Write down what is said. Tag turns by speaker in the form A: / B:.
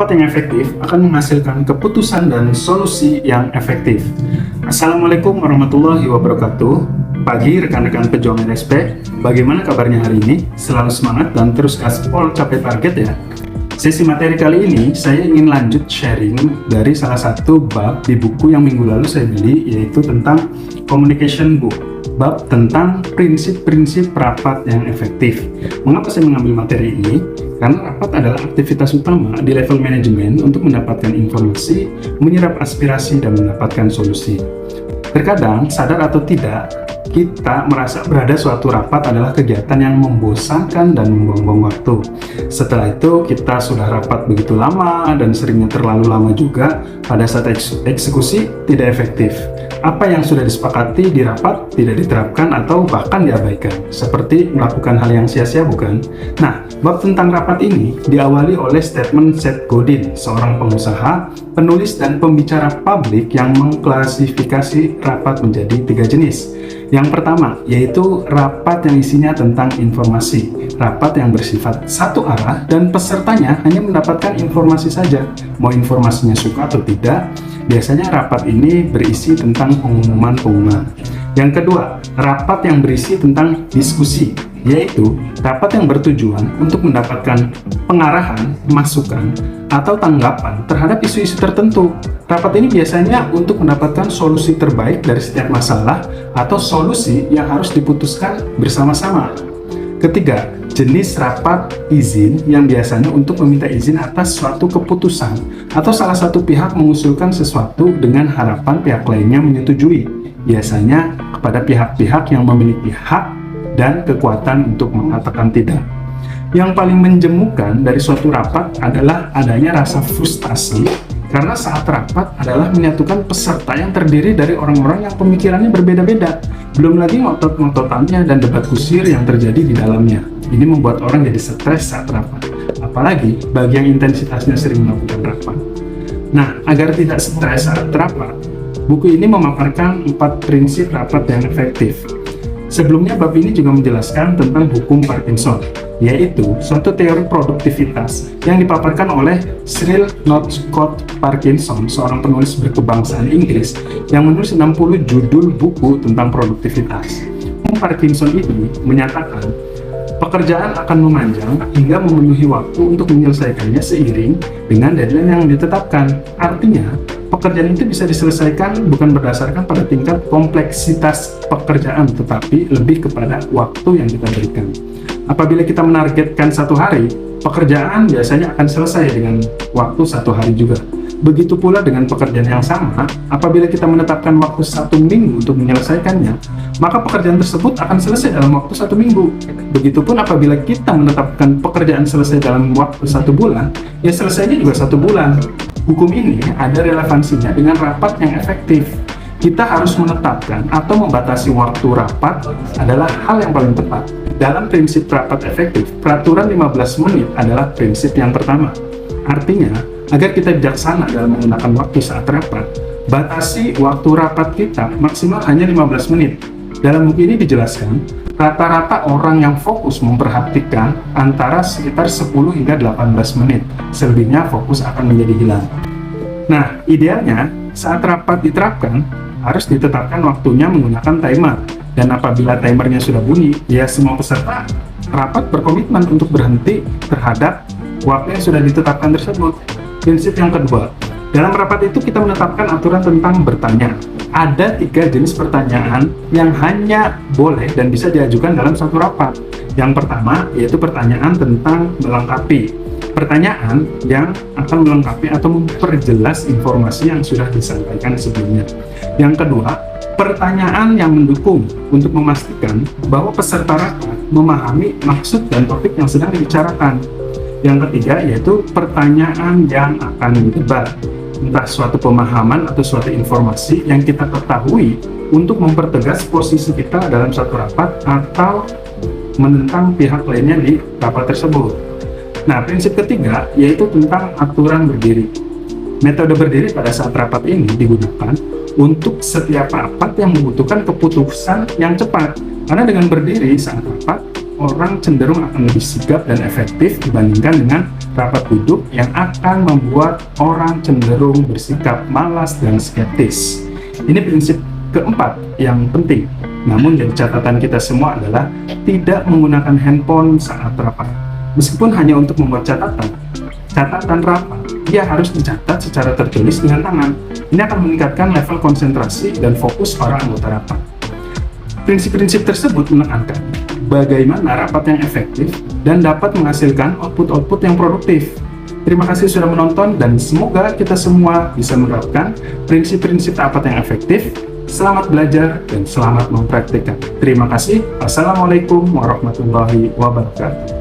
A: Rapat yang efektif akan menghasilkan keputusan dan solusi yang efektif. Assalamualaikum warahmatullahi wabarakatuh. Pagi rekan-rekan pejuang RSP, bagaimana kabarnya hari ini? Selalu semangat dan terus gaspol capai target ya. Sesi materi kali ini saya ingin lanjut sharing dari salah satu bab di buku yang minggu lalu saya beli, yaitu tentang communication book, bab tentang prinsip-prinsip rapat yang efektif. Mengapa saya mengambil materi ini? Karena rapat adalah aktivitas utama di level manajemen untuk mendapatkan informasi, menyerap aspirasi, dan mendapatkan solusi. Terkadang, sadar atau tidak, kita merasa berada suatu rapat adalah kegiatan yang membosankan dan membuang-buang waktu. Setelah itu, kita sudah rapat begitu lama dan seringnya terlalu lama juga, pada saat eksekusi tidak efektif. Apa yang sudah disepakati di rapat tidak diterapkan atau bahkan diabaikan, seperti melakukan hal yang sia-sia, bukan? Nah, bab tentang rapat ini diawali oleh statement Seth Godin, seorang pengusaha, penulis dan pembicara publik yang mengklasifikasi rapat menjadi 3 jenis. Yang pertama, yaitu rapat yang isinya tentang informasi. Rapat yang bersifat satu arah dan pesertanya hanya mendapatkan informasi saja. Mau informasinya suka atau tidak, biasanya rapat ini berisi tentang pengumuman-pengumuman. Yang kedua, rapat yang berisi tentang diskusi, yaitu rapat yang bertujuan untuk mendapatkan pengarahan, masukan, atau tanggapan terhadap isu-isu tertentu. Rapat ini biasanya untuk mendapatkan solusi terbaik dari setiap masalah atau solusi yang harus diputuskan bersama-sama. Ketiga, jenis rapat izin yang biasanya untuk meminta izin atas suatu keputusan atau salah satu pihak mengusulkan sesuatu dengan harapan pihak lainnya menyetujui, biasanya kepada pihak-pihak yang memiliki hak dan kekuatan untuk mengatakan tidak. Yang paling menjemukan dari suatu rapat adalah adanya rasa frustasi, karena saat rapat adalah menyatukan peserta yang terdiri dari orang-orang yang pemikirannya berbeda-beda, belum lagi ngotot-ngototannya dan debat kusir yang terjadi di dalamnya. Ini membuat orang jadi stres saat rapat, apalagi bagi yang intensitasnya sering melakukan rapat. Nah, agar tidak stres saat rapat, buku ini memaparkan 4 prinsip rapat yang efektif. Sebelumnya, bab ini juga menjelaskan tentang hukum Parkinson, yaitu suatu teori produktivitas yang dipaparkan oleh Cyril Northcote Parkinson, seorang penulis berkebangsaan Inggris yang menulis 60 judul buku tentang produktivitas. Hukum Parkinson ini menyatakan pekerjaan akan memanjang hingga memenuhi waktu untuk menyelesaikannya seiring dengan deadline yang ditetapkan. Artinya, pekerjaan itu bisa diselesaikan bukan berdasarkan pada tingkat kompleksitas pekerjaan, tetapi lebih kepada waktu yang kita berikan. Apabila kita menargetkan 1 hari, pekerjaan biasanya akan selesai dengan waktu 1 hari juga. Begitu pula dengan pekerjaan yang sama, apabila kita menetapkan waktu 1 minggu untuk menyelesaikannya, maka pekerjaan tersebut akan selesai dalam waktu 1 minggu. Begitupun apabila kita menetapkan pekerjaan selesai dalam waktu 1 bulan, ya selesainya juga 1 bulan. Hukum ini ada relevansinya dengan rapat yang efektif. Kita harus menetapkan atau membatasi waktu rapat adalah hal yang paling tepat. Dalam prinsip rapat efektif, peraturan 15 menit adalah prinsip yang pertama. Artinya, agar kita bijaksana dalam menggunakan waktu saat rapat, batasi waktu rapat kita maksimal hanya 15 menit. Dalam buku ini dijelaskan, rata-rata orang yang fokus memperhatikan antara sekitar 10 hingga 18 menit. Selebihnya fokus akan menjadi hilang. Nah, idealnya saat rapat diterapkan, harus ditetapkan waktunya menggunakan timer. Dan apabila timernya sudah bunyi, ya semua peserta rapat berkomitmen untuk berhenti terhadap waktu yang sudah ditetapkan tersebut. Prinsip yang kedua, dalam rapat itu kita menetapkan aturan tentang bertanya. Ada 3 jenis pertanyaan yang hanya boleh dan bisa diajukan dalam satu rapat. Yang pertama, yaitu pertanyaan tentang melengkapi. Pertanyaan yang akan melengkapi atau memperjelas informasi yang sudah disampaikan sebelumnya. Yang kedua, pertanyaan yang mendukung untuk memastikan bahwa peserta rapat memahami maksud dan topik yang sedang dibicarakan. Yang ketiga, yaitu pertanyaan yang akan didebat, entah suatu pemahaman atau suatu informasi yang kita ketahui untuk mempertegas posisi kita dalam satu rapat atau menentang pihak lainnya di rapat tersebut. Nah, prinsip ketiga yaitu tentang aturan berdiri. Metode berdiri pada saat rapat ini digunakan untuk setiap rapat yang membutuhkan keputusan yang cepat. Karena dengan berdiri saat rapat, orang cenderung akan lebih sigap dan efektif dibandingkan dengan rapat duduk yang akan membuat orang cenderung bersikap malas dan skeptis. Ini prinsip keempat yang penting. Namun jadi catatan kita semua adalah tidak menggunakan handphone saat rapat. Meskipun hanya untuk membuat catatan rapat, ia harus dicatat secara tertulis dengan tangan. Ini akan meningkatkan level konsentrasi dan fokus para anggota rapat. Prinsip-prinsip tersebut menekankan bagaimana rapat yang efektif dan dapat menghasilkan output-output yang produktif. Terima kasih sudah menonton dan semoga kita semua bisa menerapkan prinsip-prinsip rapat yang efektif. Selamat belajar dan selamat mempraktikkan. Terima kasih. Wassalamualaikum warahmatullahi wabarakatuh.